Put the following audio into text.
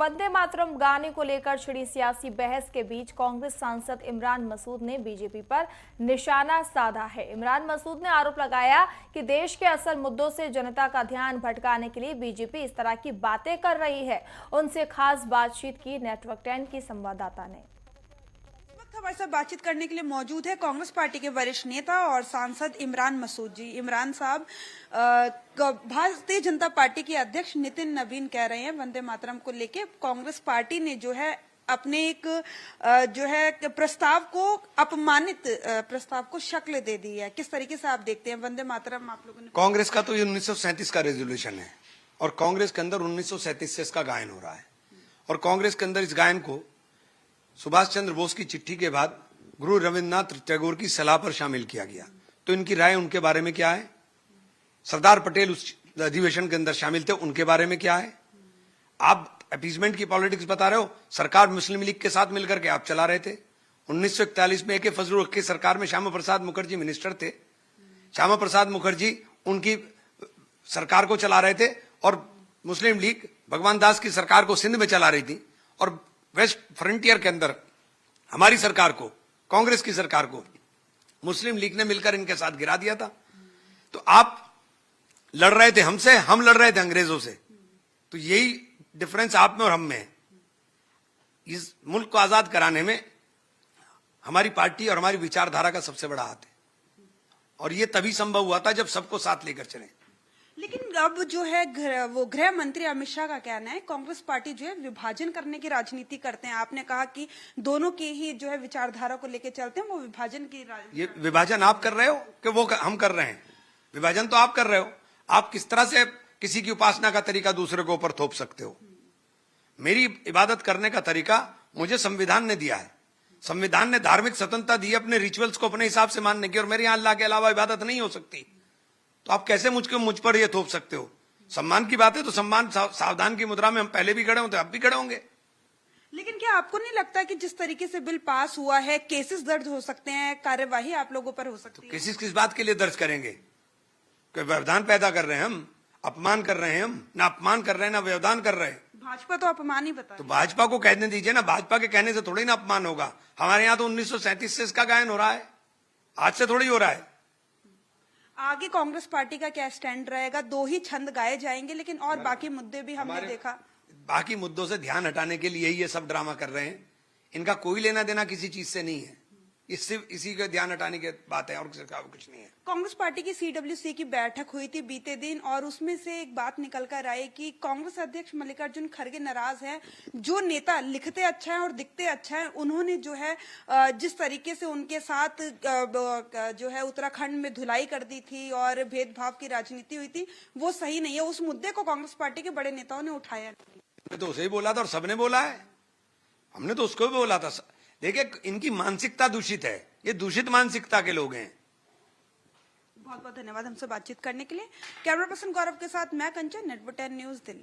वंदे मातरम गाने को लेकर छिड़ी सियासी बहस के बीच कांग्रेस सांसद इमरान मसूद ने बीजेपी पर निशाना साधा है। इमरान मसूद ने आरोप लगाया कि देश के असल मुद्दों से जनता का ध्यान भटकाने के लिए बीजेपी इस तरह की बातें कर रही है। उनसे खास बातचीत की नेटवर्क 10 की संवाददाता ने। हमारे साथ बातचीत करने के लिए मौजूद है कांग्रेस पार्टी के वरिष्ठ नेता और सांसद इमरान मसूद जी। इमरान साहब, भारतीय जनता पार्टी के अध्यक्ष नितिन नवीन कह रहे हैं वंदे मातरम को लेके कांग्रेस पार्टी ने जो है अपने एक प्रस्ताव को अपमानित प्रस्ताव को शक्ल दे दी है। किस तरीके से आप देखते हैं वंदे मातरम? आप लोगों ने कांग्रेस का तो ये 1937 का रेजोल्यूशन है और कांग्रेस के अंदर 1937 से इसका गायन हो रहा है और कांग्रेस के अंदर इस गायन को सुभाष चंद्र बोस की चिट्ठी के बाद गुरु रविन्द्रनाथ टैगोर की सलाह पर शामिल किया गया। तो इनकी राय उनके बारे में क्या है? सरदार पटेल उस अधिवेशन के अंदर शामिल थे, उनके बारे में क्या है? आप अपीजमेंट की पॉलिटिक्स बता रहे हो। सरकार मुस्लिम लीग के साथ मिलकर के आप चला रहे थे। 1941 में AK फजलुल हक की सरकार में श्यामा प्रसाद मुखर्जी मिनिस्टर थे। श्यामा प्रसाद मुखर्जी उनकी सरकार को चला रहे थे और मुस्लिम लीग भगवान दास की सरकार को सिंध में चला रही थी और वेस्ट फ्रंटियर के अंदर हमारी सरकार को, कांग्रेस की सरकार को मुस्लिम लीग ने मिलकर इनके साथ गिरा दिया था। तो आप लड़ रहे थे हमसे, हम लड़ रहे थे अंग्रेजों से। तो यही डिफरेंस आप में और हम में है। इस मुल्क को आजाद कराने में हमारी पार्टी और हमारी विचारधारा का सबसे बड़ा हाथ है और यह तभी संभव हुआ था जब सबको साथ लेकर चले। लेकिन अब जो है वो गृह मंत्री अमित शाह का कहना है कांग्रेस पार्टी जो है विभाजन करने की राजनीति करते हैं। आपने कहा कि दोनों की ही जो है विचारधारा को लेकर चलते हैं, वो विभाजन की ये विभाजन आप कर रहे हो कि वो हम कर रहे हैं? विभाजन तो आप कर रहे हो। आप किस तरह से किसी की उपासना का तरीका दूसरे के ऊपर थोप सकते हो? मेरी इबादत करने का तरीका मुझे संविधान ने दिया है। संविधान ने धार्मिक स्वतंत्रता दी अपने रिचुअल्स को अपने हिसाब से मानने की, और मेरे यहां अल्लाह के अलावा इबादत नहीं हो सकती। तो आप कैसे मुझ पर ये थोप सकते हो? सम्मान की बात है तो सम्मान सावधान की मुद्रा में हम पहले भी खड़े होते, अब भी खड़े होंगे। लेकिन क्या आपको नहीं लगता कि जिस तरीके से बिल पास हुआ है केसेस दर्ज हो सकते हैं, कार्यवाही आप लोगों पर हो सकती है? केसेस किस बात के लिए दर्ज करेंगे? व्यवधान पैदा कर रहे हैं हम, अपमान कर रहे हैं हम? ना अपमान कर रहे हैं ना व्यवधान कर रहे हैं। भाजपा तो अपमान ही बता। तो भाजपा को कहने दीजिए ना, भाजपा के कहने से थोड़ी ना अपमान होगा। हमारे यहाँ तो 1937 से इसका गायन हो रहा है, आज से थोड़ी हो रहा है। आगे कांग्रेस पार्टी का क्या स्टैंड रहेगा? 2 ही छंद गाए जाएंगे लेकिन और बाकी मुद्दे भी हमने देखा। बाकी मुद्दों से ध्यान हटाने के लिए ये सब ड्रामा कर रहे हैं। इनका कोई लेना देना किसी चीज से नहीं है, इससे इसी का ध्यान हटाने की बात है और कुछ नहीं है। कांग्रेस पार्टी की CWC की बैठक हुई थी बीते दिन और उसमें से एक बात निकल कर आई कि कांग्रेस अध्यक्ष मल्लिकार्जुन खड़गे नाराज हैं। जो नेता लिखते अच्छा है और दिखते अच्छा है, उन्होंने जो है जिस तरीके से उनके साथ जो है उत्तराखंड में धुलाई कर दी थी और भेदभाव की राजनीति हुई थी, वो सही नहीं है। उस मुद्दे को कांग्रेस पार्टी के बड़े नेताओं ने उठाया। तो उसे ही बोला था और सबने बोला है, हमने तो उसको भी बोला था। देखिए, इनकी मानसिकता दूषित है, ये दूषित मानसिकता के लोग हैं। बहुत बहुत धन्यवाद हमसे बातचीत करने के लिए। कैमरा पर्सन गौरव के साथ मैं कंचन, नेटवर्क 10 न्यूज, दिल्ली।